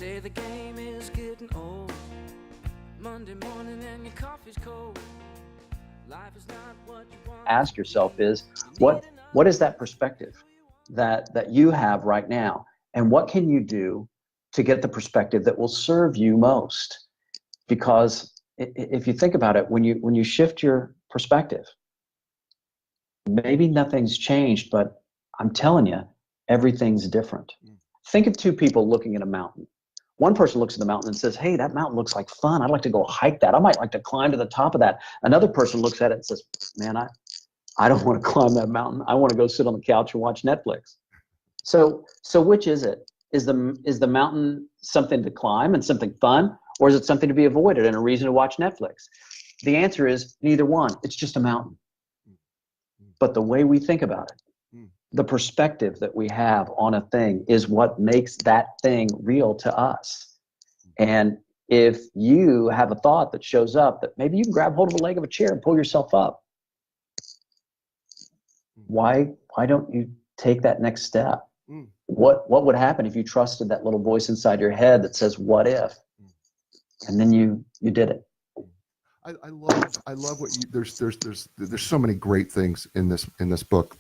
say the game is getting old. Monday morning and your coffee's cold. Life is not what you want. Ask yourself is, what is that perspective that you have right now? And what can you do to get the perspective that will serve you most? Because if you think about it, when you shift your perspective, maybe nothing's changed, but I'm telling you, everything's different. Think of two people looking at a mountain. One person looks at the mountain and says, hey, that mountain looks like fun. I'd like to go hike that. I might like to climb to the top of that. Another person looks at it and says, man, I don't want to climb that mountain. I want to go sit on the couch and watch Netflix. So which is it? Is the mountain something to climb and something fun, or is it something to be avoided and a reason to watch Netflix? The answer is neither one. It's just a mountain. But the way we think about it, the perspective that we have on a thing is what makes that thing real to us. And if you have a thought that shows up that maybe you can grab hold of a leg of a chair and pull yourself up, why don't you take that next step? What would happen if you trusted that little voice inside your head that says, what if? And then you did it. I love what you, there's so many great things in this book.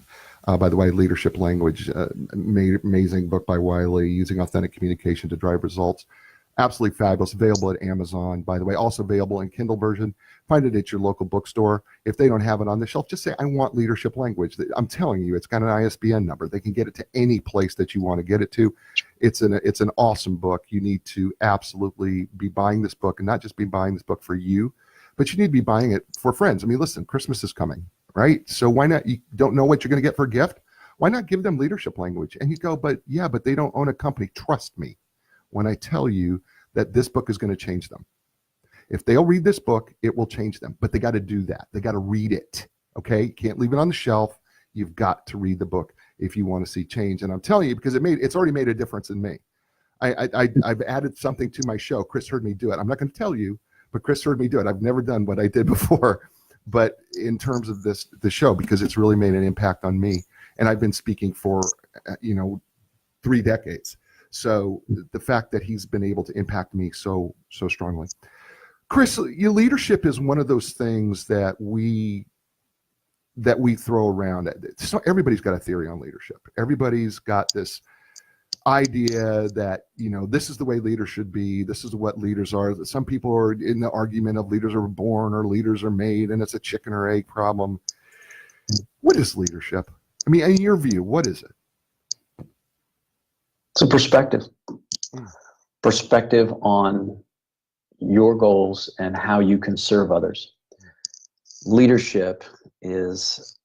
By the way, Leadership Language, amazing book by Wiley, using authentic communication to drive results. Absolutely fabulous. Available at Amazon, by the way, also available in Kindle version. Find it at your local bookstore. If they don't have it on the shelf, just say, I want Leadership Language. I'm telling you, it's got an ISBN number. They can get it to any place that you want to get it to. It's an awesome book. You need to absolutely be buying this book, and not just be buying this book for you, but you need to be buying it for friends. I mean, listen, Christmas is coming, right? So why not? You don't know what you're going to get for a gift. Why not give them Leadership Language? And you go, but they don't own a company. Trust me when I tell you that this book is going to change them. If they'll read this book, it will change them. But they got to do that. They got to read it. Okay? You can't leave it on the shelf. You've got to read the book if you want to see change. And I'm telling you, because it's already made a difference in me. I've added something to my show. Chris heard me do it. I'm not going to tell you, but Chris heard me do it. I've never done what I did before, but in terms of the show, because it's really made an impact on me. And I've been speaking for 3 decades. So the fact that he's been able to impact me so strongly. Chris, your leadership is one of those things that we throw around. So everybody's got a theory on leadership. Everybody's got this idea that, this is the way leaders should be. This is what leaders are. Some people are in the argument of leaders are born or leaders are made, and it's a chicken or egg problem. What is leadership? I mean, in your view, what is it? It's a perspective. Perspective on your goals and how you can serve others. Leadership is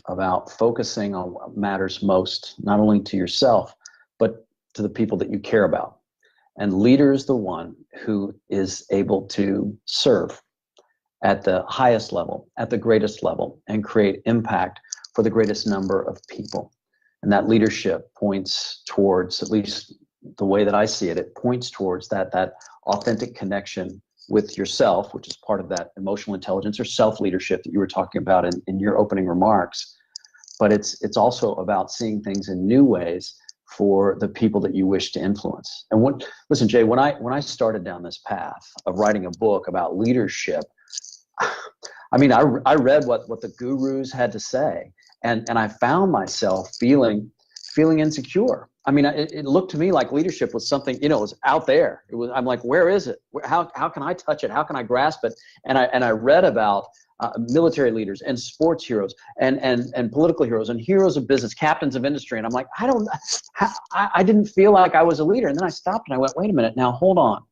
about focusing on what matters most, not only to yourself, but to the people that you care about. And leader is the one who is able to serve at the highest level, at the greatest level, and create impact for the greatest number of people. And that leadership points towards, at least the way that I see it, it points towards that authentic connection with yourself, which is part of that emotional intelligence or self-leadership that you were talking about in your opening remarks. But it's also about seeing things in new ways for the people that you wish to influence. And listen, Jay, when I started down this path of writing a book about leadership, I mean, I read what the gurus had to say. And I found myself feeling insecure. I mean, it looked to me like leadership was something, it was out there. I'm like, where is it? How can I touch it? How can I grasp it? And I read about military leaders and sports heroes and political heroes and heroes of business, captains of industry. And I'm like, I didn't feel like I was a leader. And then I stopped and I went, wait a minute, now hold on.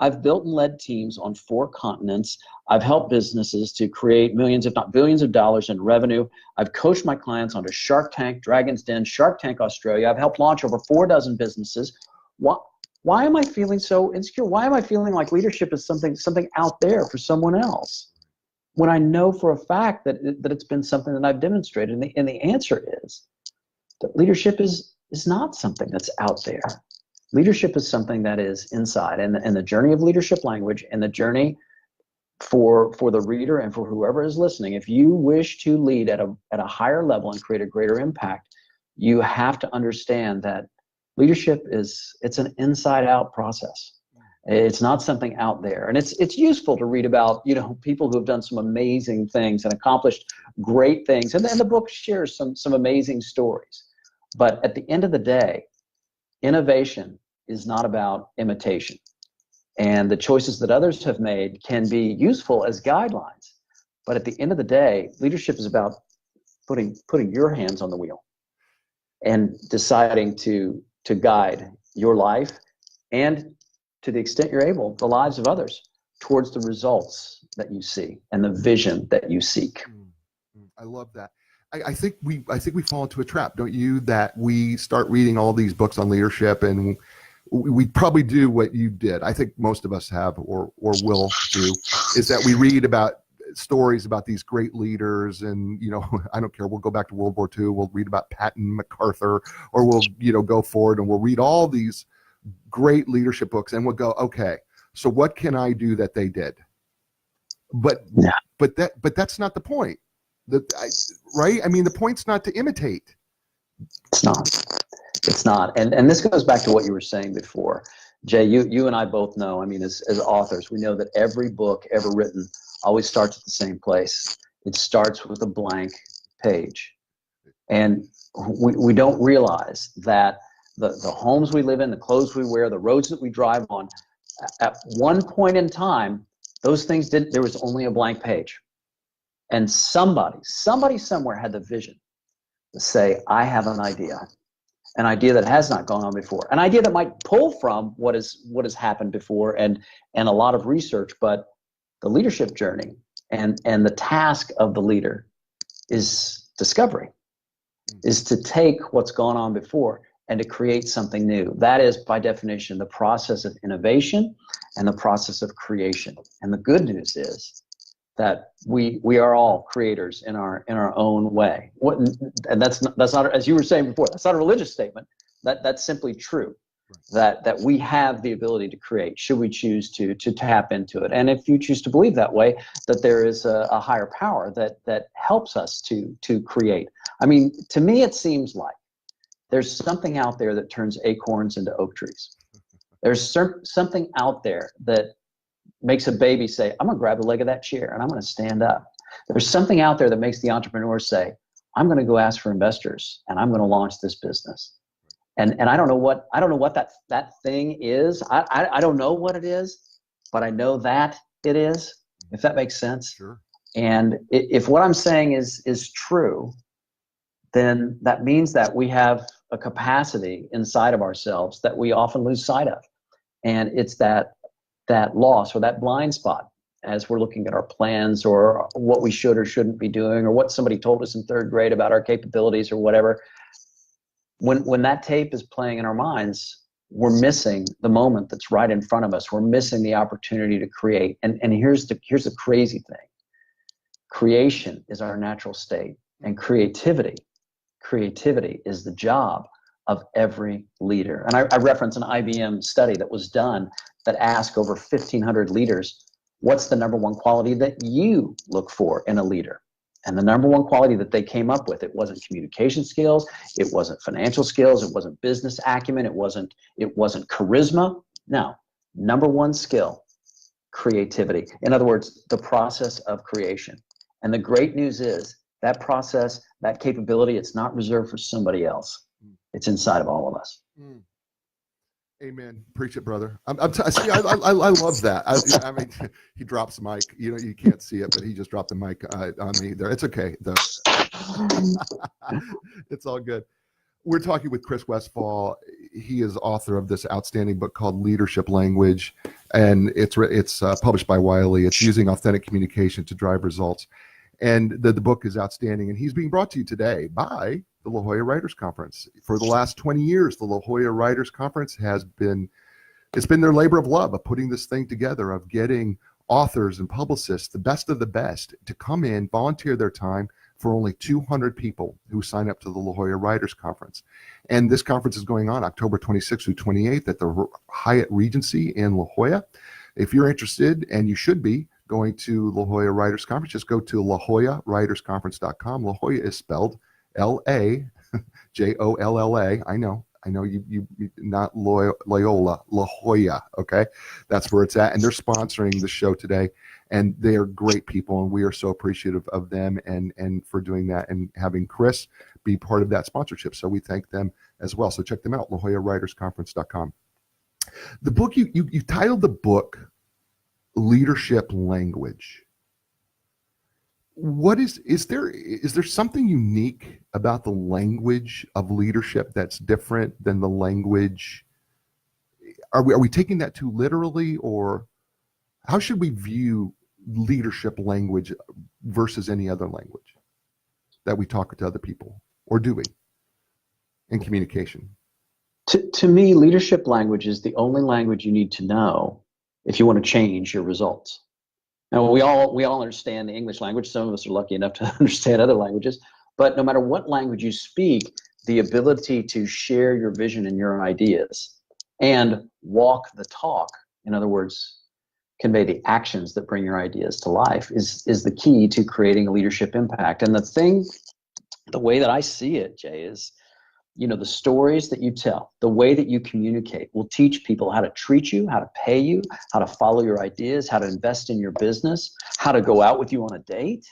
I've built and led teams on 4 continents. I've helped businesses to create millions, if not billions of dollars in revenue. I've coached my clients onto Shark Tank, Dragon's Den, Shark Tank Australia. I've helped launch over 4 dozen businesses. Why am I feeling so insecure? Why am I feeling like leadership is something out there for someone else, when I know for a fact that it's been something that I've demonstrated? And the answer is that leadership is not something that's out there. Leadership is something that is inside, and the journey of leadership language, and the journey for the reader and for whoever is listening. If you wish to lead at a higher level and create a greater impact, you have to understand that Leadership it's an inside out process. It's not something out there. And it's useful to read about, people who have done some amazing things and accomplished great things. And then the book shares some amazing stories. But at the end of the day, innovation is not about imitation. And the choices that others have made can be useful as guidelines. But at the end of the day, leadership is about putting your hands on the wheel and deciding to guide your life, and to the extent you're able, the lives of others, towards the results that you see and the vision that you seek. I love that. I think we fall into a trap, don't you? That we start reading all these books on leadership, and we probably do what you did. I think most of us have, or will do, is that we read about stories about these great leaders, and I don't care, we'll go back to World War II, we'll read about Patton MacArthur, or we'll go forward and we'll read all these great leadership books, and we'll go, okay, so what can I do that they did? But that's not the point. Right? I mean, the point's not to imitate. It's not. And this goes back to what you were saying before. Jay, you and I both know, I mean, as authors, we know that every book ever written always starts at the same place. It starts with a blank page. And we don't realize that the homes we live in, the clothes we wear, the roads that we drive on, at one point in time, those things there was only a blank page. And somebody somewhere had the vision to say, I have an idea that has not gone on before, an idea that might pull from what has happened before, and a lot of research. But the leadership journey and the task of the leader is discovery, is to take what's gone on before and to create something new. That is, by definition, the process of innovation and the process of creation. And the good news is that we are all creators in our own way. And that's not, as you were saying before, that's not a religious statement. That's simply true. That we have the ability to create, should we choose to tap into it. And if you choose to believe that way, that there is a higher power that helps us to create. I mean, to me, it seems like there's something out there that turns acorns into oak trees. There's something out there that makes a baby say, I'm gonna grab the leg of that chair and I'm gonna stand up. There's something out there that makes the entrepreneur say, I'm gonna go ask for investors and I'm gonna launch this business. And I don't know what that thing is. I don't know what it is, but I know that it is, if that makes sense. Sure. And if what I'm saying is true, then that means that we have a capacity inside of ourselves that we often lose sight of. And it's that loss or that blind spot as we're looking at our plans or what we should or shouldn't be doing, or what somebody told us in third grade about our capabilities or whatever. When that tape is playing in our minds, we're missing the moment that's right in front of us. We're missing the opportunity to create. And here's the crazy thing. Creation is our natural state, and creativity is the job of every leader. And I reference an IBM study that was done that asked over 1,500 leaders, what's the number one quality that you look for in a leader? And the number one quality that they came up with, it wasn't communication skills, it wasn't financial skills, it wasn't business acumen, it wasn't charisma. No, number one skill, creativity. In other words, the process of creation. And the great news is that process, that capability, it's not reserved for somebody else. It's inside of all of us. Amen. Preach it, brother. I love that. I mean, he drops the mic. You can't see it, but he just dropped the mic on me there. It's okay, though. It's all good. We're talking with Chris Westfall. He is author of this outstanding book called Leadership Language, and it's published by Wiley. It's using authentic communication to drive results. And the book is outstanding, and he's being brought to you today by the La Jolla Writers Conference. For the last 20 years, the La Jolla Writers Conference it's been their labor of love of putting this thing together, of getting authors and publicists, the best of the best, to come in, volunteer their time for only 200 people who sign up to the La Jolla Writers Conference. And this conference is going on October 26th through 28th at the Hyatt Regency in La Jolla. If you're interested, and you should be, going to La Jolla Writers Conference, just go to LaJollaWritersConference.com. La Jolla is spelled Lajolla. I know. I know you not Loyola, La Jolla. Okay, that's where it's at, and they're sponsoring the show today, and they are great people, and we are so appreciative of them and for doing that and having Chris be part of that sponsorship. So we thank them as well. So check them out, LaJollaWritersConference.com. The book you titled the book Leadership Language. What is there something unique about the language of leadership that's different than the language? Are we taking that too literally, or how should we view leadership language versus any other language that we talk to other people, or do we in communication? To me, leadership language is the only language you need to know if you want to change your results. Now, we all understand the English language. Some of us are lucky enough to understand other languages. But no matter what language you speak, the ability to share your vision and your ideas and walk the talk, in other words, convey the actions that bring your ideas to life, is the key to creating a leadership impact. And the way that I see it, Jay, is, the stories that you tell, the way that you communicate will teach people how to treat you, how to pay you, how to follow your ideas, how to invest in your business, how to go out with you on a date.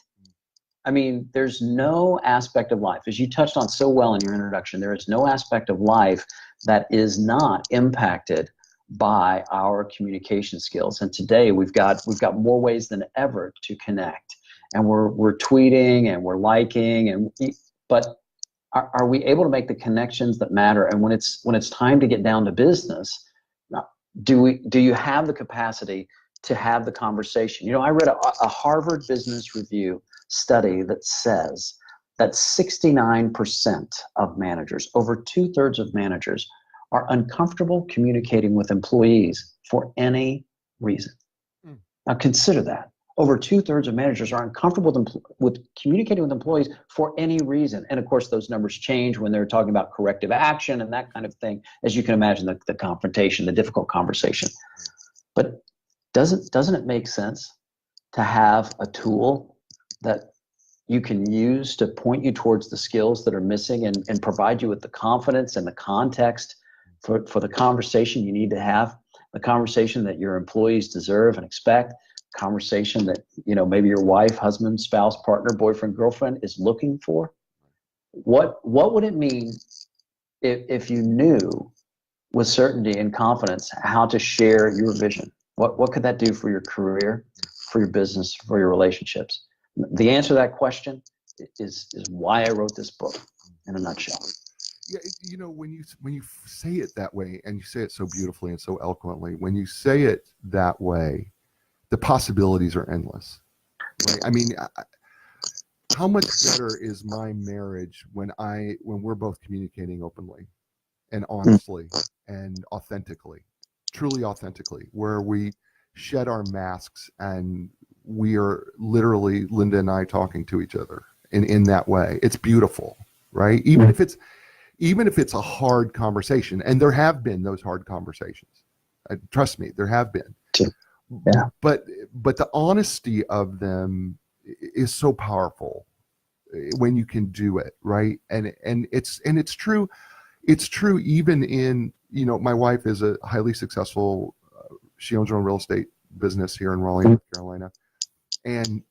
I mean, there's no aspect of life, as you touched on so well in your introduction, there is no aspect of life that is not impacted by our communication skills. And today we've got more ways than ever to connect. And we're tweeting and we're liking, but are we able to make the connections that matter? And when it's time to get down to business, do you have the capacity to have the conversation? I read a Harvard Business Review study that says that 69% of managers, over 2/3 of managers, are uncomfortable communicating with employees for any reason. Now consider that. Over 2/3 of managers are uncomfortable with communicating with employees for any reason. And of course, those numbers change when they're talking about corrective action and that kind of thing, as you can imagine, the confrontation, the difficult conversation. But doesn't it make sense to have a tool that you can use to point you towards the skills that are missing and provide you with the confidence and the context for the conversation you need to have, the conversation that your employees deserve and expect, conversation that maybe your wife, husband, spouse, partner, boyfriend, girlfriend is looking for? What would it mean if you knew with certainty and confidence how to share your vision? What could that do for your career, for your business, for your relationships? The answer to that question is why I wrote this book in a nutshell. Yeah, when you say it that way, and you say it so beautifully and so eloquently, when you say it that way, the possibilities are endless, right? I mean, how much better is my marriage when we're both communicating openly and honestly and authentically, truly authentically, where we shed our masks and we are literally, Linda and I, talking to each other in that way. It's beautiful, right? Even if it's a hard conversation, and there have been those hard conversations. Trust me, there have been. Yeah. But the honesty of them is so powerful when you can do it, right? And it's true. It's true even in, my wife is a highly successful, she owns her own real estate business here in Raleigh, North Carolina. And,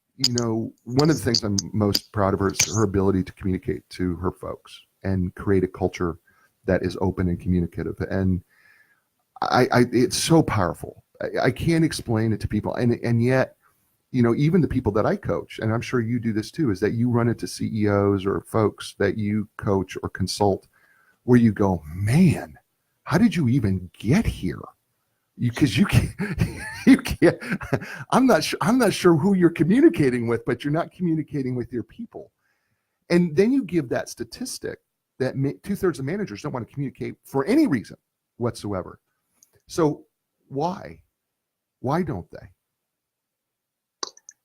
one of the things I'm most proud of her is her ability to communicate to her folks and create a culture that is open and communicative. And it's so powerful. I can't explain it to people. And yet, even the people that I coach, and I'm sure you do this too, is that you run into CEOs or folks that you coach or consult where you go, man, how did you even get here? Because you can't, I'm not sure who you're communicating with, but you're not communicating with your people. And then you give that statistic that 2/3 of managers don't want to communicate for any reason whatsoever. So why don't they?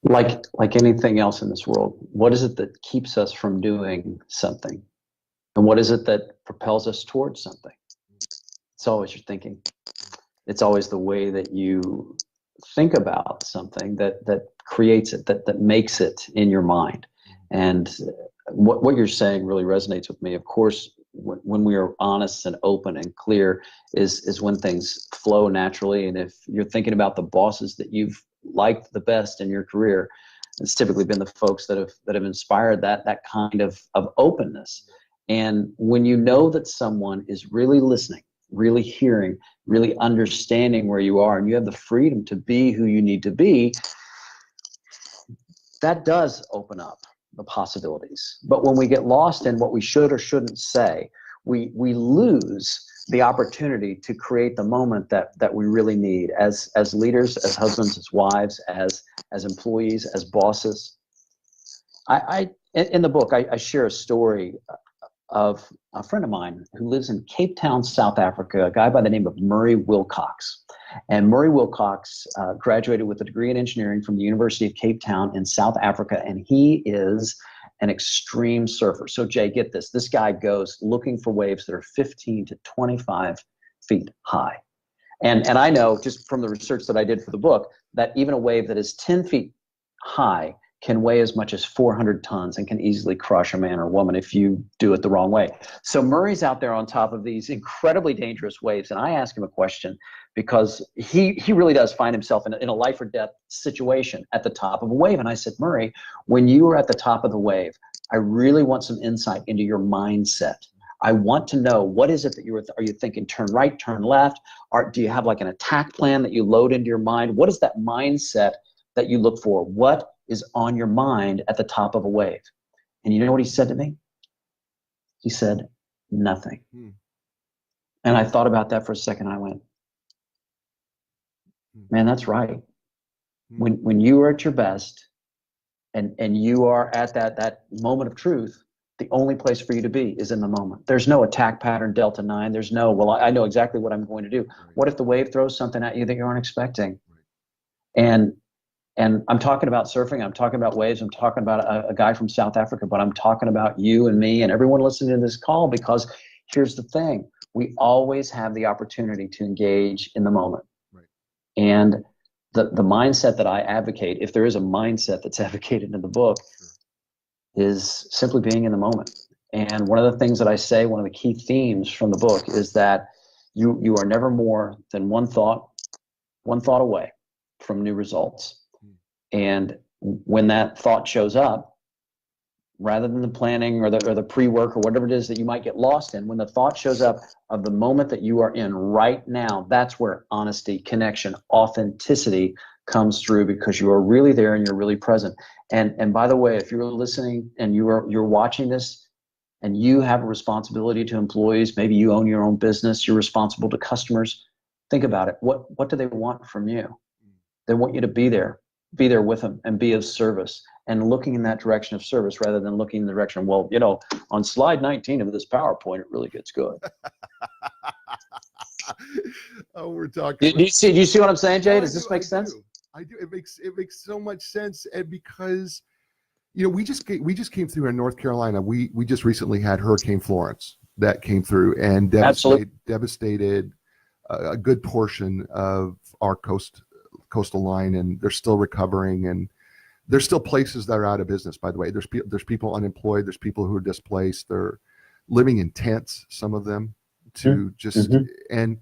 Like anything else in this world, what is it that keeps us from doing something? And what is it that propels us towards something? It's always your thinking. It's always the way that you think about something that creates it, that makes it in your mind. And what you're saying really resonates with me. Of course, when we are honest and open and clear is when things flow naturally. And if you're thinking about the bosses that you've liked the best in your career, it's typically been the folks that have inspired that kind of openness. And when you know that someone is really listening, really hearing, really understanding where you are, and you have the freedom to be who you need to be, that does open up the possibilities. But when we get lost in what we should or shouldn't say, we lose the opportunity to create the moment that we really need as leaders, as husbands, as wives, as employees, as bosses. In the book, I share a story of a friend of mine who lives in Cape Town, South Africa, a guy by the name of Murray Wilcox. And Murray Wilcox graduated with a degree in engineering from the University of Cape Town in South Africa, and he is an extreme surfer. So Jay, get this. This guy goes looking for waves that are 15 to 25 feet high. And I know just from the research that I did for the book that even a wave that is 10 feet high can weigh as much as 400 tons and can easily crush a man or woman if you do it the wrong way. So Murray's out there on top of these incredibly dangerous waves, and I ask him a question because he really does find himself in a life or death situation at the top of a wave. And I said, Murray, when you are at the top of the wave, I really want some insight into your mindset. I want to know, what is it that are you thinking turn right, turn left? Or do you have like an attack plan that you load into your mind? What is that mindset that you look for? What is on your mind at the top of a wave? And you know what he said to me? He said, nothing. And I thought about that for a second. I went, man, that's right. When you are at your best and you are at that moment of truth, the only place for you to be is in the moment. There's no attack pattern, Delta 9. There's no, well, I know exactly what I'm going to do. What if the wave throws something at you that you aren't expecting? And I'm talking about surfing, I'm talking about waves, I'm talking about a guy from South Africa, but I'm talking about you and me and everyone listening to this call, because here's the thing. We always have the opportunity to engage in the moment. Right. And the mindset that I advocate, if there is a mindset that's advocated in the book, is simply being in the moment. And one of the things that I say, one of the key themes from the book is that you are never more than one thought away from new results. And when that thought shows up, rather than the planning or the pre-work or whatever it is that you might get lost in, when the thought shows up of the moment that you are in right now, that's where honesty, connection, authenticity comes through, because you are really there and you're really present. And by the way, if you're listening and you're watching this and you have a responsibility to employees, maybe you own your own business, you're responsible to customers, think about it. What do they want from you? They want you to be there with them and be of service, and looking in that direction of service rather than looking in the direction, well, on slide 19 of this PowerPoint, it really gets good. Oh, we're talking. Do you see what I'm saying, Jay? Does this make sense? I do. It makes so much sense. And because, we just came through in North Carolina. We just recently had Hurricane Florence that came through and devastated a good portion of our coastal line, and they're still recovering, and there's still places that are out of business, by the way. There's people unemployed, there's people who are displaced, they're living in tents, some of them, and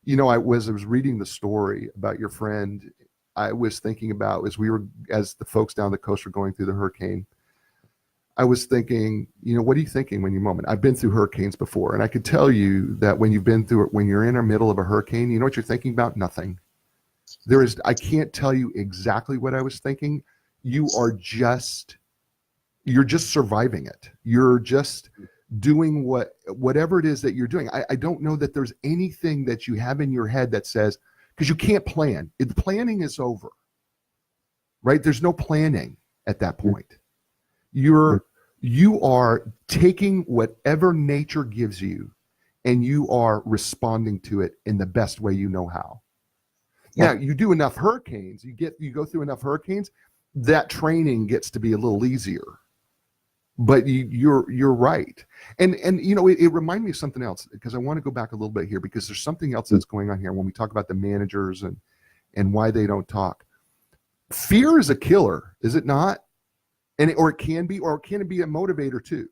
I was reading the story about your friend. I was thinking about, as the folks down the coast were going through the hurricane, I was thinking, what are you thinking when you're moment? I've been through hurricanes before, and I could tell you that when you've been through it, when you're in the middle of a hurricane, you know what you're thinking about? Nothing. I can't tell you exactly what I was thinking. You're just surviving it. You're just doing whatever it is that you're doing. I don't know that there's anything that you have in your head that says, because you can't plan. The planning is over, right? There's no planning at that point. You are taking whatever nature gives you, and you are responding to it in the best way you know how. Now, you do enough hurricanes, you go through enough hurricanes, that training gets to be a little easier. But you're right. And it reminded me of something else, because I want to go back a little bit here, because there's something else that's going on here when we talk about the managers and why they don't talk. Fear is a killer, is it not? Or it can be a motivator too.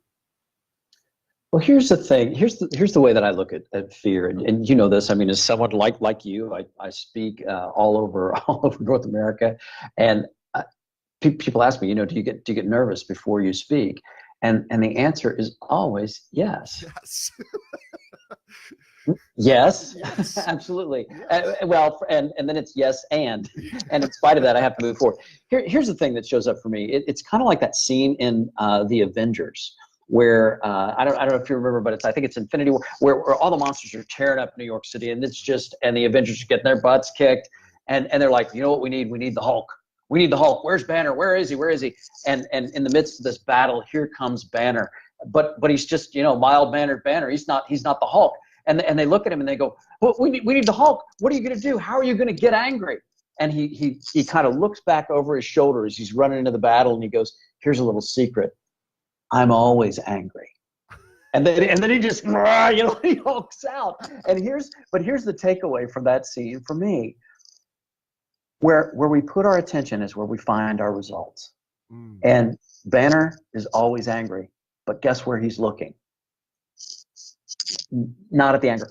Well, here's the thing. Here's the way that I look at fear, and you know this. I mean, as someone like you, I speak all over all over North America, and people ask me, you know, do you get nervous before you speak? And the answer is always yes. Yes. Yes, Yes. absolutely. Yes. Well, and then it's yes, and in spite of that, I have to move forward. Here's the thing that shows up for me. It's kind of like that scene in the Avengers, where I don't know if you remember, but I think it's Infinity War, where all the monsters are tearing up New York City, and and the Avengers are getting their butts kicked, and they're like, you know what we need? We need the Hulk. We need the Hulk. Where's Banner? Where is he? Where is he? And in the midst of this battle, here comes Banner, but he's just, you know, mild mannered Banner. He's not the Hulk. And they look at him and they go, well, we need the Hulk. What are you going to do? How are you going to get angry? And he kind of looks back over his shoulder as he's running into the battle, and he goes, here's a little secret. I'm always angry. And then he just, you know, he hulks out. And here's the takeaway from that scene for me. Where we put our attention is where we find our results. Mm. And Banner is always angry, but guess where he's looking? Not at the anger.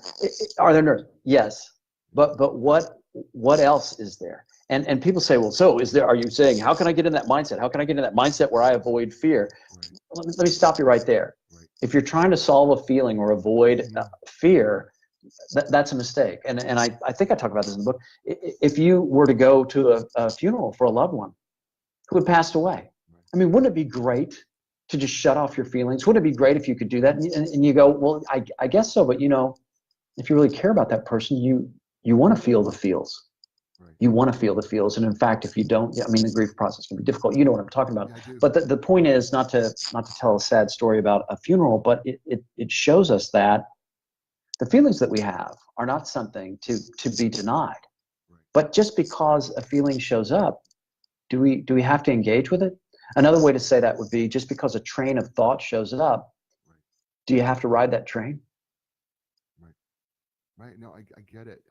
Are there nerves? Yes. But what else is there? And people say, well, so are you saying, how can I get in that mindset? How can I get in that mindset where I avoid fear? Right. Let me stop you right there. Right. If you're trying to solve a feeling or avoid fear, that's a mistake. And I think I talk about this in the book. If you were to go to a funeral for a loved one who had passed away, I mean, wouldn't it be great to just shut off your feelings? Wouldn't it be great if you could do that? And you go, well, I guess so. But, you know, if you really care about that person, you want to feel the feels. Right. You want to feel the feels. And in fact, if you don't, I mean, the grief process can be difficult. You know what I'm talking about. Yeah, but the point is not to tell a sad story about a funeral, but it shows us that the feelings that we have are not something to be denied. Right. But just because a feeling shows up, do we have to engage with it? Another way to say that would be, just because a train of thought shows up, right, do you have to ride that train? Right. Right. No, I get it.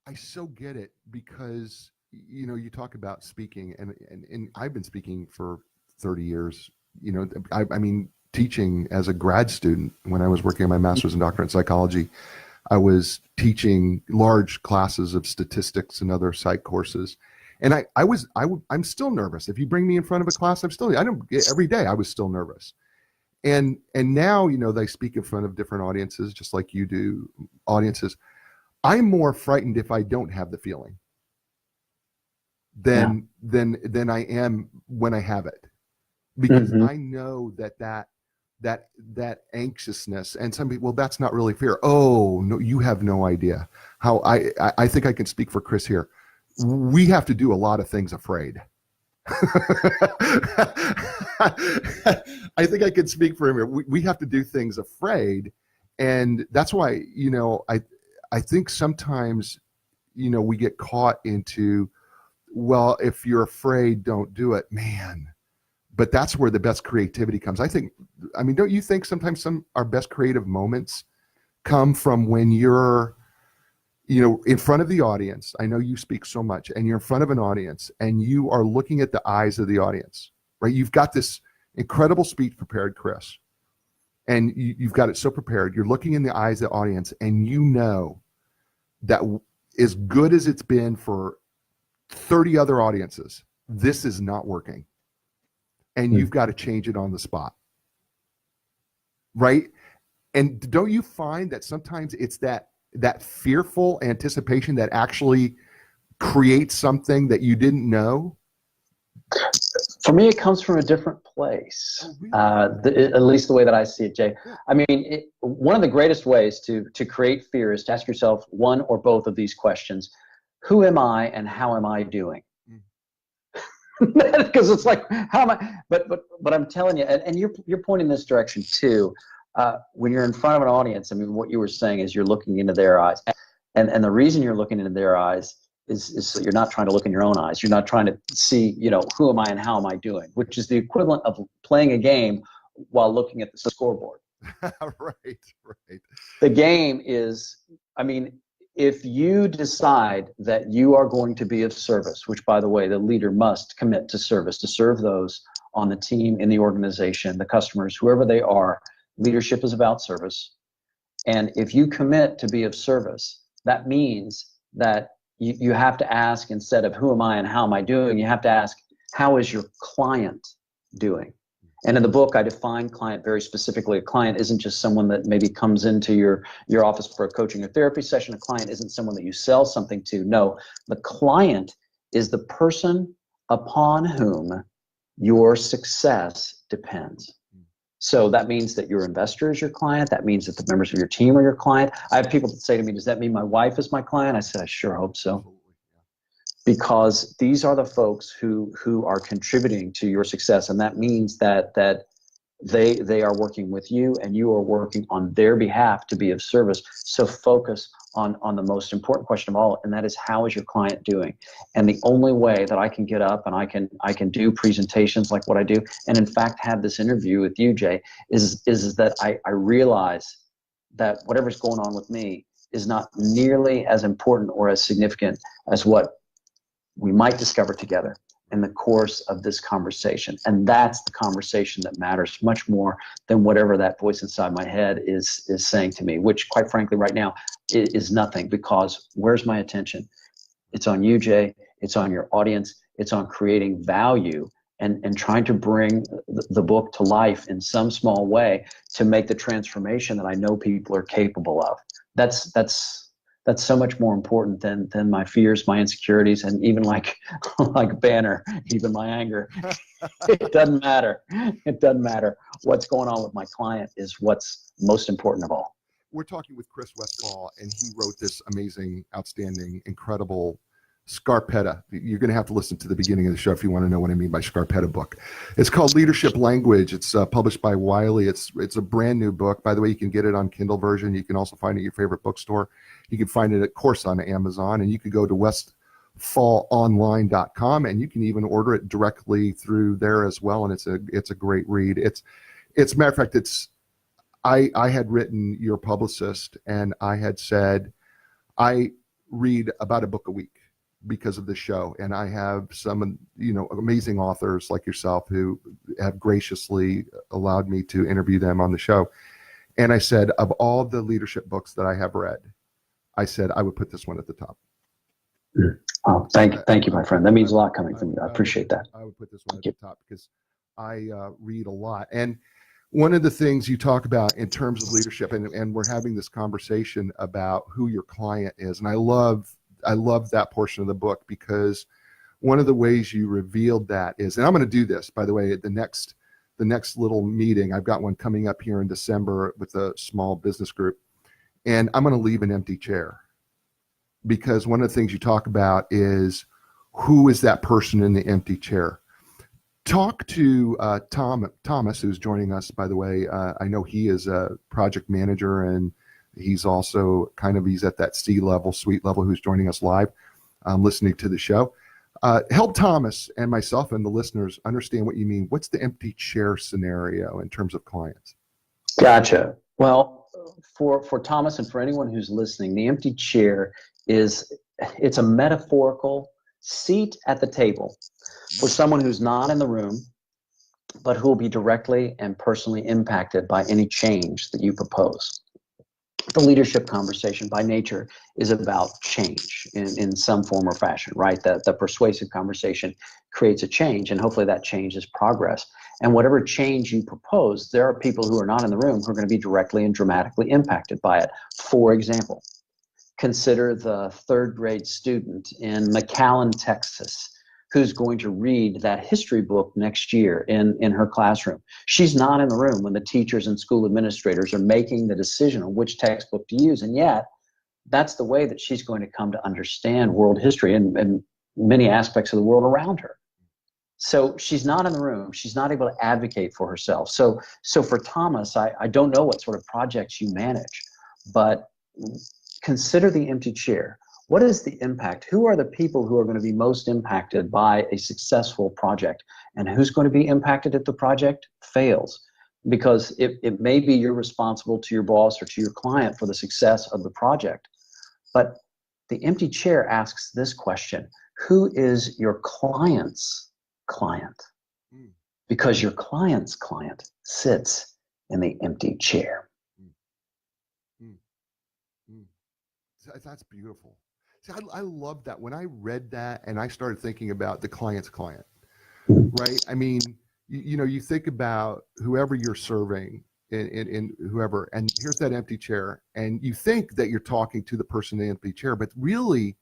I so get it, because, you know, you talk about speaking, and I've been speaking for 30 years, you know, I mean, teaching as a grad student. When I was working on my master's and doctorate in psychology, I was teaching large classes of statistics and other psych courses. And I'm still nervous. If you bring me in front of a class, every day I was still nervous. And now, you know, they speak in front of different audiences, just like you do, audiences. I'm more frightened if I don't have the feeling than I am when I have it, because I know that anxiousness, and some people, well, that's not really fear. Oh no, you have no idea how I think I can speak for Chris here. We have to do a lot of things afraid. I think I can speak for him here. We have to do things afraid. And that's why, you know, I think sometimes, you know, we get caught into, well, if you're afraid, don't do it, man. But that's where the best creativity comes. I mean, don't you think sometimes our best creative moments come from when you're, you know, in front of the audience? I know you speak so much, and you're in front of an audience and you are looking at the eyes of the audience, right? You've got this incredible speech prepared, Chris, and you've got it so prepared. You're looking in the eyes of the audience, and you know that as good as it's been for 30 other audiences, this is not working. And you've got to change it on the spot, right? And don't you find that sometimes it's that fearful anticipation that actually creates something that you didn't know? For me, it comes from a different place. Oh, really? At least the way that I see it, Jay. Yeah. I mean, one of the greatest ways to create fear is to ask yourself one or both of these questions: who am I, and how am I doing? Because it's like, how am I? But I'm telling you, and you're pointing this direction too. When you're in front of an audience, I mean, what you were saying is you're looking into their eyes, and the reason you're looking into their eyes is so you're not trying to look in your own eyes. You're not trying to see, you know, who am I and how am I doing, which is the equivalent of playing a game while looking at the scoreboard. Right. The game is, I mean, if you decide that you are going to be of service, which, by the way, the leader must commit to service, to serve those on the team, in the organization, the customers, whoever they are, Leadership is about service. And if you commit to be of service, that means that you have to ask, instead of who am I and how am I doing, you have to ask, how is your client doing? And in the book, I define client very specifically. A client isn't just someone that maybe comes into your office for a coaching or therapy session. A client isn't someone that you sell something to. No, the client is the person upon whom your success depends. So that means that your investor is your client. That means that the members of your team are your client. I have people that say to me, does that mean my wife is my client? I said, I sure hope so. Because these are the folks who are contributing to your success. And that means that they are working with you and you are working on their behalf to be of service. So focus on the most important question of all, and that is, how is your client doing? And the only way that I can get up and I can do presentations like what I do, and in fact have this interview with you, Jay, is that I realize that whatever's going on with me is not nearly as important or as significant as what we might discover together in the course of this conversation. And that's the conversation that matters much more than whatever that voice inside my head is saying to me, which quite frankly right now is nothing, because where's my attention? It's on you, Jay. It's on your audience. It's on creating value and trying to bring the book to life in some small way to make the transformation that I know people are capable of. That's so much more important than my fears, my insecurities, and even like Banner, even my anger. It doesn't matter. It doesn't matter. What's going on with my client is what's most important of all. We're talking with Chris Westfall, and he wrote this amazing, outstanding, incredible Scarpetta. You're going to have to listen to the beginning of the show if you want to know what I mean by Scarpetta book. It's called Leadership Language. It's published by Wiley. It's a brand new book. By the way, you can get it on Kindle version. You can also find it at your favorite bookstore. You can find it, of course, on Amazon, and you can go to westfallonline.com, and you can even order it directly through there as well. And it's a great read. It's a matter of fact, I had written your publicist, and I had said I read about a book a week because of the show, and I have some amazing authors like yourself who have graciously allowed me to interview them on the show. And I said, of all the leadership books that I have read, I said I would put this one at the top. Oh, thank you, my friend. That means a lot coming from you. I appreciate that. I would put this one at the top because I read a lot. And one of the things you talk about in terms of leadership, and we're having this conversation about who your client is, and I love that portion of the book, because one of the ways you revealed that is, and I'm going to do this, by the way, at the next little meeting. I've got one coming up here in December with a small business group, and I'm going to leave an empty chair, because one of the things you talk about is, who is that person in the empty chair? Talk to Thomas, who's joining us, by the way. I know he is a project manager, and he's also he's at that C-level, suite level, who's joining us live, listening to the show. Help Thomas and myself and the listeners understand what you mean. What's the empty chair scenario in terms of clients? Gotcha. Well, for Thomas and for anyone who's listening, the empty chair it's a metaphorical seat at the table for someone who's not in the room, but who will be directly and personally impacted by any change that you propose. The leadership conversation by nature is about change in some form or fashion, right? The persuasive conversation creates a change, and hopefully that change is progress. And whatever change you propose, there are people who are not in the room who are going to be directly and dramatically impacted by it. For example, consider the third grade student in McAllen, Texas, who's going to read that history book next year in her classroom. She's not in the room when the teachers and school administrators are making the decision on which textbook to use. And yet, that's the way that she's going to come to understand world history and many aspects of the world around her. So she's not in the room. She's not able to advocate for herself. So for Thomas, I don't know what sort of projects you manage, but consider the empty chair. What is the impact? Who are the people who are going to be most impacted by a successful project? And who's going to be impacted if the project fails? Because it may be you're responsible to your boss or to your client for the success of the project. But the empty chair asks this question: who is your client's client? Because your client's client sits in the empty chair. Mm, mm. That's beautiful. See, I love that. When I read that and I started thinking about the client's client, right? I mean, you think about whoever you're serving in whoever, and here's that empty chair, and you think that you're talking to the person in the empty chair, but really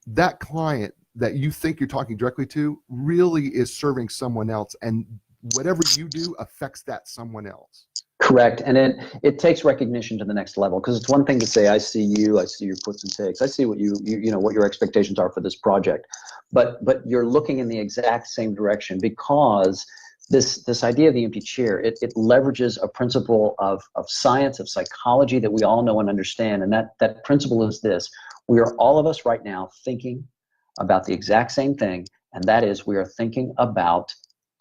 that client that you think you're talking directly to really is serving someone else, and whatever you do affects that someone else. Correct. And it takes recognition to the next level, because it's one thing to say, I see you, I see your puts and takes, I see what you know, what your expectations are for this project, but you're looking in the exact same direction, because this idea of the empty chair, it leverages a principle of science, of psychology that we all know and understand. And that principle is this: we are, all of us right now, thinking about the exact same thing, and that is, we are thinking about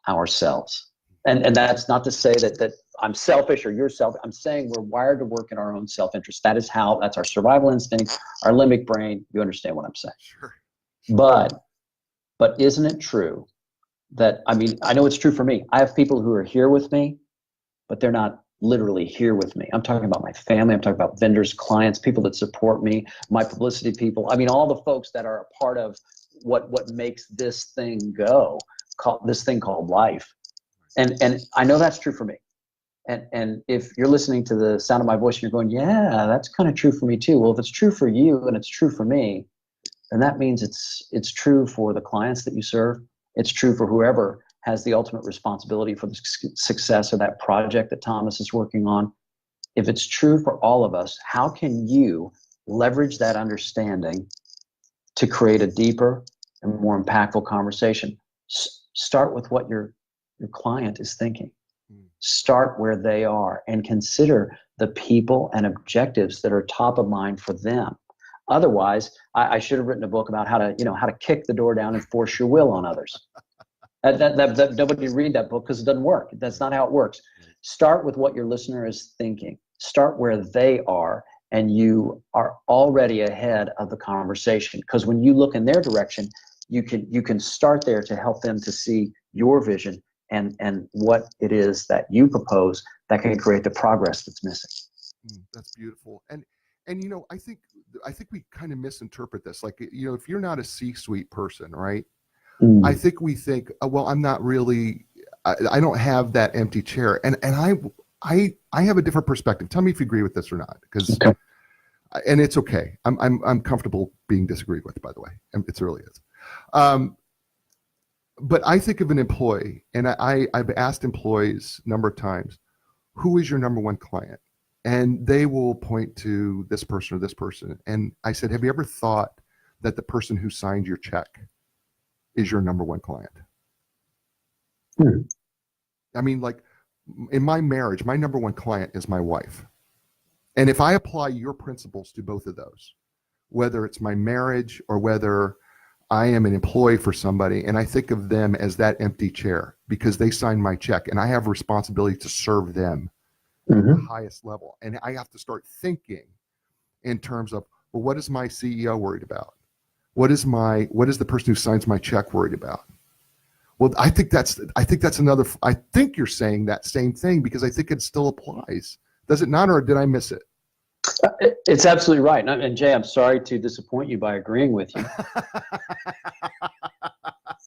ourselves. And that's not to say that I'm selfish or you're selfish. I'm saying we're wired to work in our own self-interest. That's our survival instinct, our limbic brain. You understand what I'm saying? Sure. But isn't it true that, I mean, I know it's true for me. I have people who are here with me, but they're not literally here with me. I'm talking about my family. I'm talking about vendors, clients, people that support me, my publicity people. I mean, all the folks that are a part of what makes this thing go, this thing called life. And I know that's true for me. And if you're listening to the sound of my voice and you're going, yeah, that's kind of true for me too. Well, if it's true for you and it's true for me, then that means it's true for the clients that you serve. It's true for whoever has the ultimate responsibility for the success of that project that Thomas is working on. If it's true for all of us, how can you leverage that understanding to create a deeper and more impactful conversation? Start with what your client is thinking. Start where they are and consider the people and objectives that are top of mind for them. Otherwise, I should have written a book about how to kick the door down and force your will on others. That nobody read that book, because it doesn't work. That's not how it works. Start with what your listener is thinking. Start where they are, and you are already ahead of the conversation. Because when you look in their direction, you can start there to help them to see your vision and what it is that you propose that can create the progress that's missing. That's beautiful. And I think we kind of misinterpret this. Like, if you're not a C-suite person, right? I think we think, well, I'm not really, I don't have that empty chair. And I have a different perspective. Tell me if you agree with this or not, because, okay. And it's okay. I'm comfortable being disagreed with, by the way. It really is. But I think of an employee, and I've asked employees a number of times, who is your number one client? And they will point to this person or this person. And I said, have you ever thought that the person who signed your check is your number one client? I mean, like, in my marriage, my number one client is my wife. And if I apply your principles to both of those, whether it's my marriage or whether I am an employee for somebody, and I think of them as that empty chair because they signed my check, and I have a responsibility to serve them at the highest level. And I have to start thinking in terms of, well, what is my CEO worried about? What is the person who signs my check worried about? Well, I think you're saying that same thing, because I think it still applies. Does it not, or did I miss it? It's absolutely right. And Jay, I'm sorry to disappoint you by agreeing with you.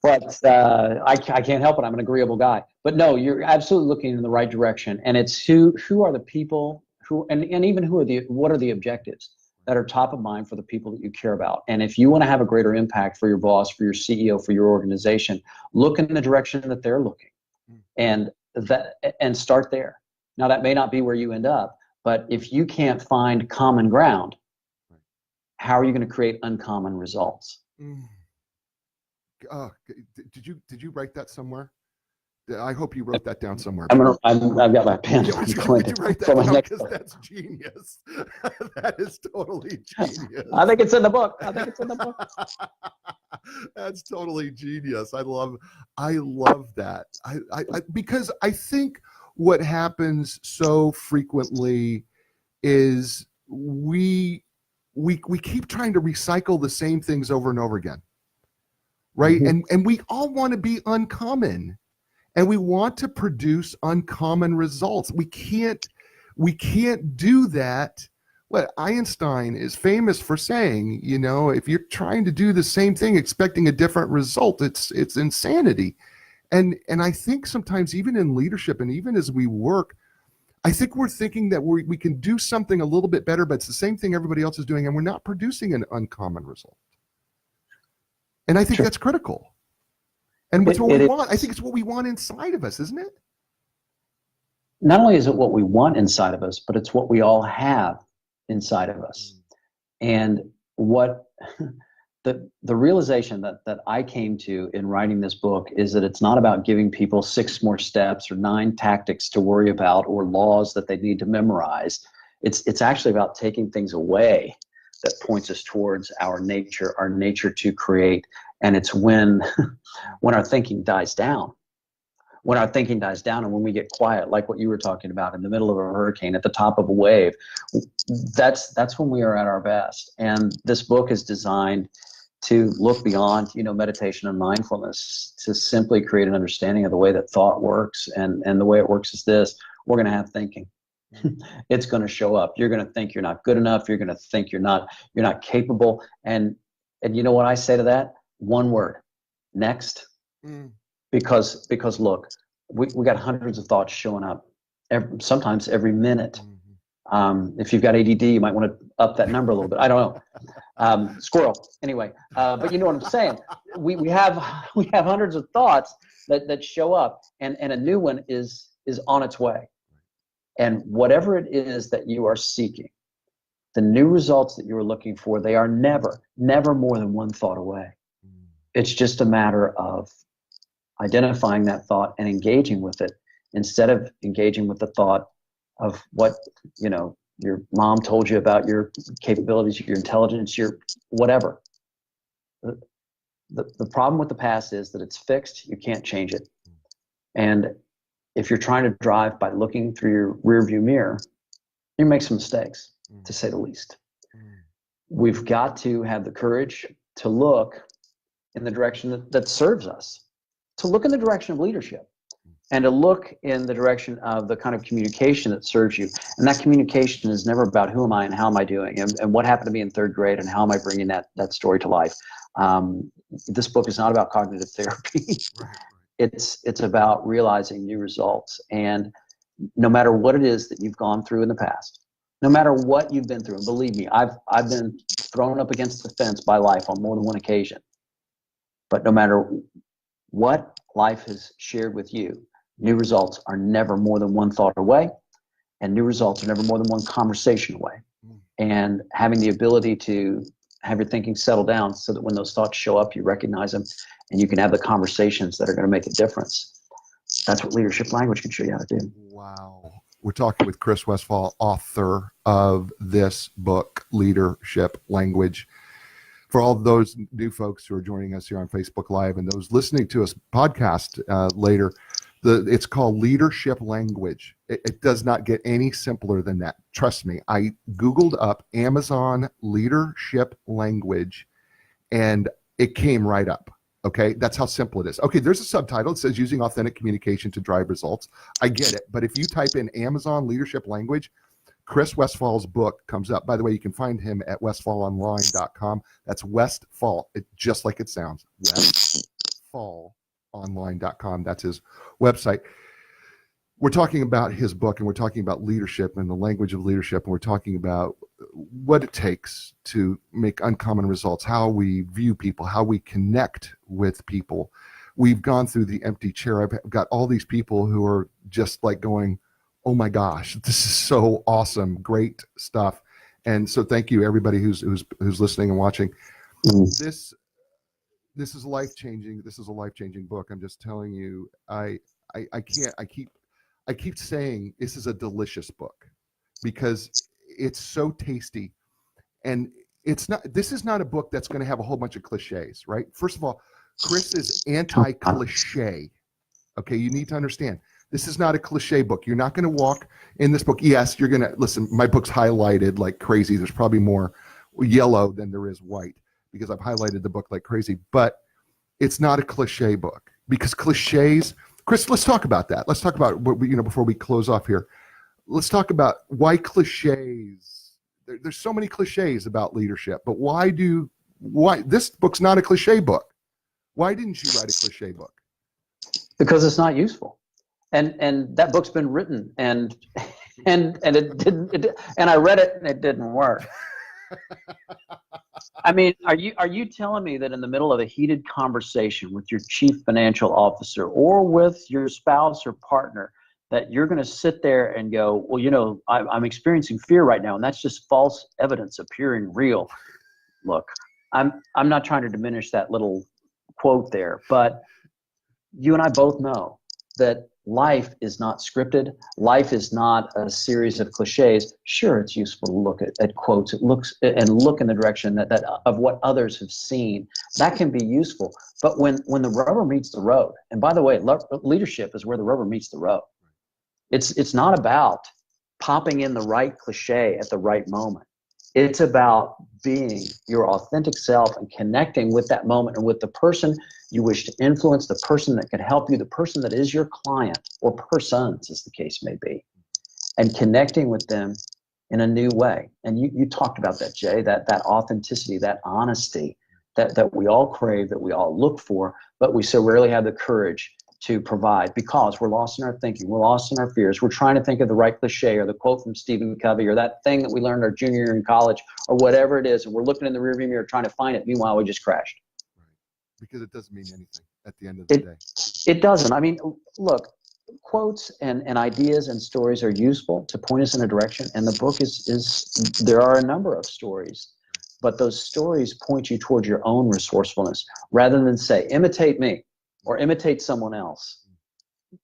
But I can't help it. I'm an agreeable guy. But no, you're absolutely looking in the right direction. And it's who are the people and even what are the objectives that are top of mind for the people that you care about. And if you want to have a greater impact for your boss, for your CEO, for your organization, look in the direction that they're looking, and start there. Now, that may not be where you end up, but if you can't find common ground, how are you going to create uncommon results? Did you write that somewhere? I hope you wrote that down somewhere. I've got my pen. Would you write that down? Because that's genius. That is totally genius. I think it's in the book. That's totally genius. I love that. Because I think what happens so frequently is we keep trying to recycle the same things over and over again, right? And we all want to be uncommon. and we want to produce uncommon results. We can't do that. What Einstein is famous for saying, if you're trying to do the same thing expecting a different result, it's insanity. And I think sometimes even in leadership and even as we work, I think we're thinking that we can do something a little bit better, but it's the same thing everybody else is doing, and we're not producing an uncommon result. And I think that's critical. And it's what we want. I think it's what we want inside of us, isn't it? Not only is it what we want inside of us, but it's what we all have inside of us. And what the realization that I came to in writing this book is that it's not about giving people 6 more steps or 9 tactics to worry about or laws that they need to memorize. It's actually about taking things away that points us towards our nature to create. And it's when our thinking dies down. When our thinking dies down and when we get quiet, like what you were talking about, in the middle of a hurricane, at the top of a wave, that's when we are at our best. And this book is designed to look beyond, meditation and mindfulness, to simply create an understanding of the way that thought works. And the way it works is this: we're going to have thinking. It's going to show up. You're going to think you're not good enough. You're going to think you're not capable. And you know what I say to that? One word: next. Because look, we got hundreds of thoughts showing up sometimes every minute. If you've got ADD, you might want to up that number a little bit. I don't know. Squirrel. Anyway, but you know what I'm saying. We have hundreds of thoughts that show up, and a new one is on its way. And whatever it is that you are seeking, the new results that you are looking for, they are never more than one thought away. It's just a matter of identifying that thought and engaging with it, instead of engaging with the thought of what your mom told you about your capabilities, your intelligence, your whatever. The problem with the past is that it's fixed. You can't change it. And if you're trying to drive by looking through your rearview mirror, you make some mistakes, to say the least. We've got to have the courage to look in the direction that serves us, to look in the direction of leadership, and to look in the direction of the kind of communication that serves you. And that communication is never about who am I and how am I doing and what happened to me in 3rd grade and how am I bringing that story to life. This book is not about cognitive therapy. It's about realizing new results. And no matter what it is that you've gone through in the past, no matter what you've been through, and believe me, I've been thrown up against the fence by life on more than one occasion. But no matter what life has shared with you, new results are never more than one thought away, and new results are never more than one conversation away. And having the ability to have your thinking settle down so that when those thoughts show up, you recognize them and you can have the conversations that are going to make a difference. That's what leadership language can show you how to do. Wow. We're talking with Chris Westfall, author of this book, Leadership Language. For all those new folks who are joining us here on Facebook Live and those listening to us podcast later, it's called Leadership Language. It does not get any simpler than that. Trust me. I Googled up Amazon Leadership Language, and it came right up. Okay, that's how simple it is. Okay, there's a subtitle. It says using authentic communication to drive results. I get it. But if you type in Amazon Leadership Language, Chris Westfall's book comes up. By the way, you can find him at westfallonline.com. That's Westfall, just like it sounds. Westfalonline.com. That's his website. We're talking about his book, and we're talking about leadership and the language of leadership, and we're talking about what it takes to make uncommon results, how we view people, how we connect with people. We've gone through the empty chair. I've got all these people who are just like going, oh my gosh, this is so awesome, great stuff. And so thank you everybody who's listening and watching. This is life-changing. This is a life-changing book. I'm just telling you, I keep saying this is a delicious book because it's so tasty. And this is not a book that's going to have a whole bunch of cliches, right? First of all, Chris is anti-cliche. Okay, you need to understand. This is not a cliche book. You're not going to walk in this book. Yes, you're going to listen. My book's highlighted like crazy. There's probably more yellow than there is white because I've highlighted the book like crazy. But it's not a cliche book because cliches Chris, let's talk about that. Let's talk about what we, before we close off here. Let's talk about why cliches. There's so many cliches about leadership, but why this book's not a cliche book? Why didn't you write a cliche book? Because it's not useful. And that book's been written and it didn't, and I read it and it didn't work. I mean, are you telling me that in the middle of a heated conversation with your chief financial officer or with your spouse or partner that you're going to sit there and go, well, I'm experiencing fear right now, and that's just false evidence appearing real? Look, I'm not trying to diminish that little quote there, but you and I both know that life is not scripted. Life is not a series of cliches. Sure, it's useful to look at quotes. It look in the direction that of what others have seen. That can be useful. But when the rubber meets the road, and by the way, leadership is where the rubber meets the road. It's not about popping in the right cliche at the right moment. It's about being your authentic self and connecting with that moment and with the person you wish to influence, the person that can help you, the person that is your client, or persons, as the case may be, and connecting with them in a new way. And you talked about that, Jay, that authenticity, that honesty that we all crave, that we all look for, but we so rarely have the courage to provide because we're lost in our thinking, we're lost in our fears. We're trying to think of the right cliche or the quote from Stephen Covey or that thing that we learned our junior year in college or whatever it is, and we're looking in the rearview mirror trying to find it. Meanwhile, we just crashed. Right. Because it doesn't mean anything at the end of the day. It doesn't. I mean, look, quotes and ideas and stories are useful to point us in a direction, and the book is there are a number of stories, but those stories point you towards your own resourcefulness rather than say, imitate me or imitate someone else.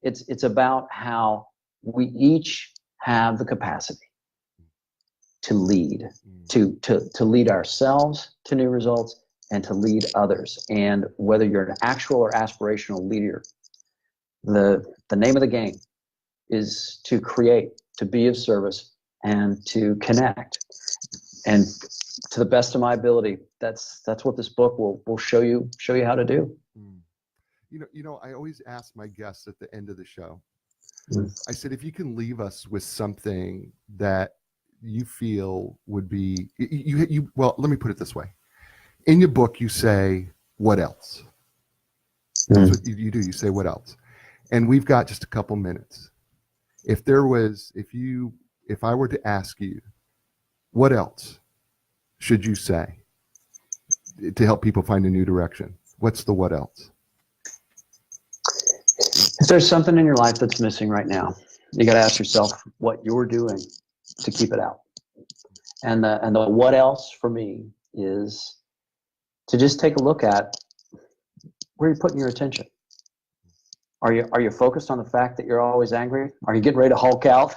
It's about how we each have the capacity to lead, to lead ourselves to new results and to lead others. And whether you're an actual or aspirational leader, the name of the game is to create, to be of service, and to connect. And to the best of my ability, that's what this book will show you how to do. I always ask my guests at the end of the show, Mm. I said, if you can leave us with something that you feel would be, well, let me put it this way. In your book, you say, what else? That's what you do. You say, what else? And we've got just a couple minutes. If I were to ask you, what else should you say to help people find a new direction? What's the what else? If there's something in your life that's missing right now, you got to ask yourself what you're doing to keep it out. And the what else for me is to just take a look at where you're putting your attention. Are you focused on the fact that you're always angry? Are you getting ready to Hulk out?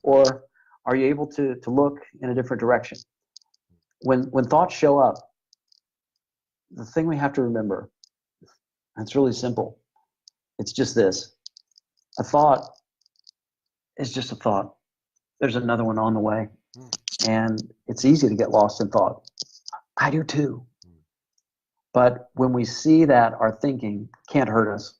Or are you able to look in a different direction? When thoughts show up, the thing we have to remember, and it's really simple, it's just this. A thought is just a thought. There's another one on the way. And it's easy to get lost in thought. I do too. But when we see that our thinking can't hurt us,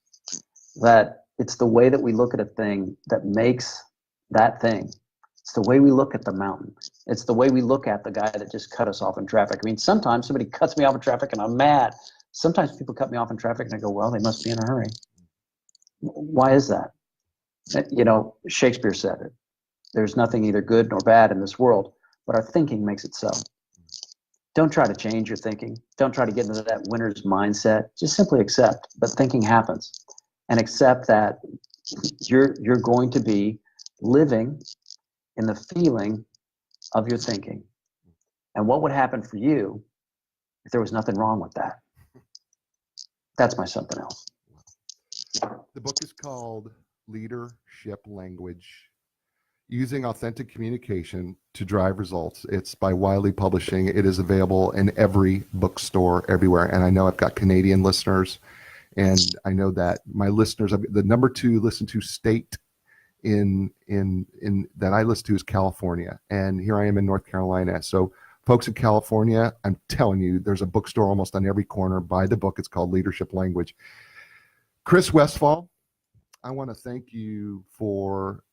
that it's the way that we look at a thing that makes that thing. It's the way we look at the mountain. It's the way we look at the guy that just cut us off in traffic. I mean, sometimes somebody cuts me off in traffic and I'm mad. Sometimes people cut me off in traffic and I go, well, they must be in a hurry. Why is that? Shakespeare said it. There's nothing either good nor bad in this world, but our thinking makes it so. Don't try to change your thinking. Don't try to get into that winner's mindset. Just simply accept that thinking happens, and accept that you're going to be living in the feeling of your thinking. And what would happen for you if there was nothing wrong with that? That's my something else. The book is called Leadership Language: Using Authentic Communication to Drive Results. It's by Wiley Publishing. It is available in every bookstore everywhere. And I know I've got Canadian listeners, and I know that my listeners, the number 2 listen to state in that I listen to is California. And here I am in North Carolina. So folks in California, I'm telling you, there's a bookstore almost on every corner. Buy the book. It's called Leadership Language. Chris Westfall, I want to thank you for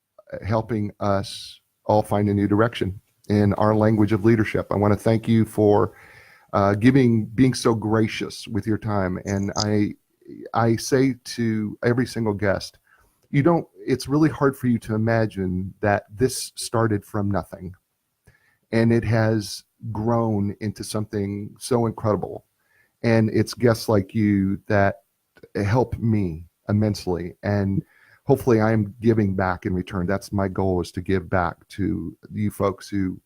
helping us all find a new direction in our language of leadership. I want to thank you for being so gracious with your time. And I say to every single guest, it's really hard for you to imagine that this started from nothing. And it has grown into something so incredible. And it's guests like you that help me immensely. And hopefully I'm giving back in return. That's my goal, is to give back to you folks who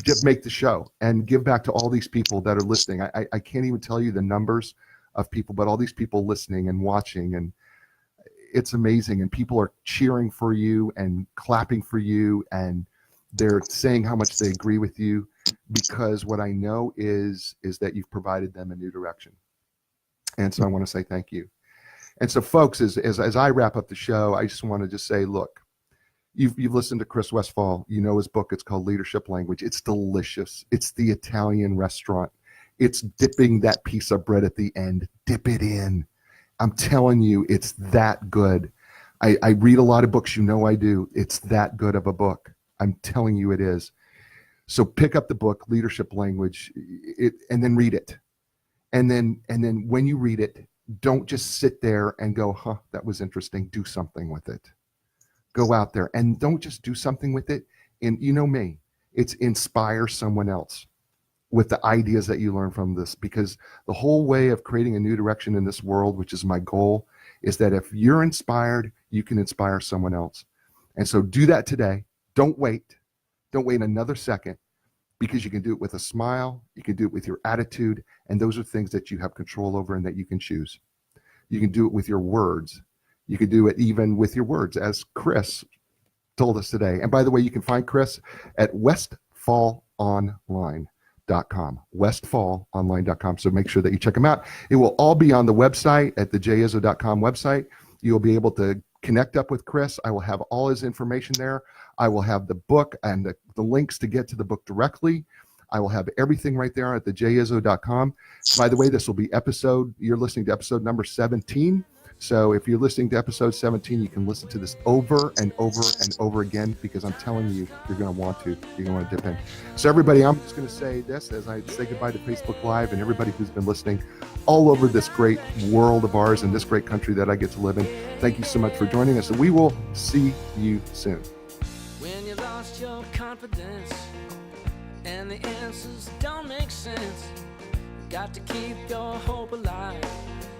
just make the show, and give back to all these people that are listening. I can't even tell you the numbers of people, but all these people listening and watching, and it's amazing. And people are cheering for you and clapping for you, and they're saying how much they agree with you, because what I know is that you've provided them a new direction. And so I want to say thank you. And so, folks, as I wrap up the show, I just want to just say, look, you've listened to Chris Westfall. You know his book. It's called Leadership Language. It's delicious. It's the Italian restaurant. It's dipping that piece of bread at the end. Dip it in. I'm telling you, it's that good. I read a lot of books. You know I do. It's that good of a book. I'm telling you it is. So pick up the book, Leadership Language, and then read it. And then when you read it, don't just sit there and go, that was interesting. Do something with it. Go out there and don't just do something with it. And you know me, it's inspire someone else with the ideas that you learn from this, because the whole way of creating a new direction in this world, which is my goal, is that if you're inspired, you can inspire someone else. And so do that today. Don't wait another second, because you can do it with a smile. You can do it with your attitude. And those are things that you have control over and that you can choose. You can do it with your words. You can do it even with your words, as Chris told us today. And by the way, you can find Chris at westfallonline.com, westfallonline.com. So make sure that you check him out. It will all be on the website at the jizzo.com website. You'll be able to connect up with Chris. I will have all his information there. I will have the book and the links to get to the book directly. I will have everything right there at the jizzo.com. By the way, this will be you're listening to episode number 17. So if you're listening to episode 17, you can listen to this over and over and over again, because I'm telling you, you're going to want to dip in. So everybody, I'm just going to say this as I say goodbye to Facebook Live and everybody who's been listening all over this great world of ours and this great country that I get to live in. Thank you so much for joining us, and we will see you soon. When you lost your confidence and the answers don't make sense, you got to keep your hope alive.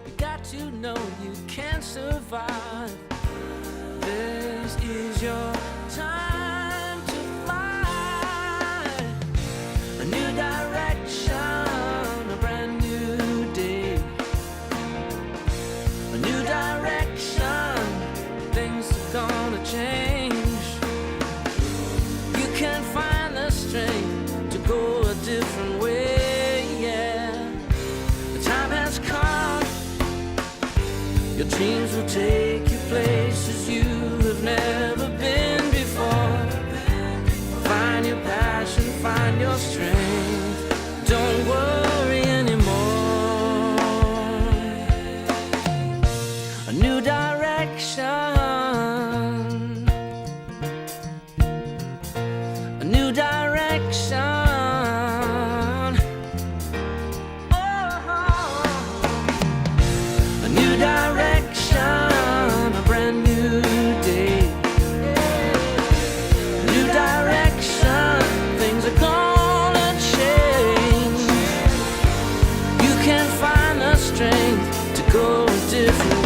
You got to know you can survive. This is your time to fly. A new direction, a brand new day. A new direction, things are gonna change. You can find the strength to go a different way, yeah. The time has come. Your dreams will take you places you have never been before. Find your passion, find your strength. Don't worry anymore. A new direction. A new direction. Oh, a new direction, a brand new day. A new direction, things are gonna change. You can find the strength to go a different way.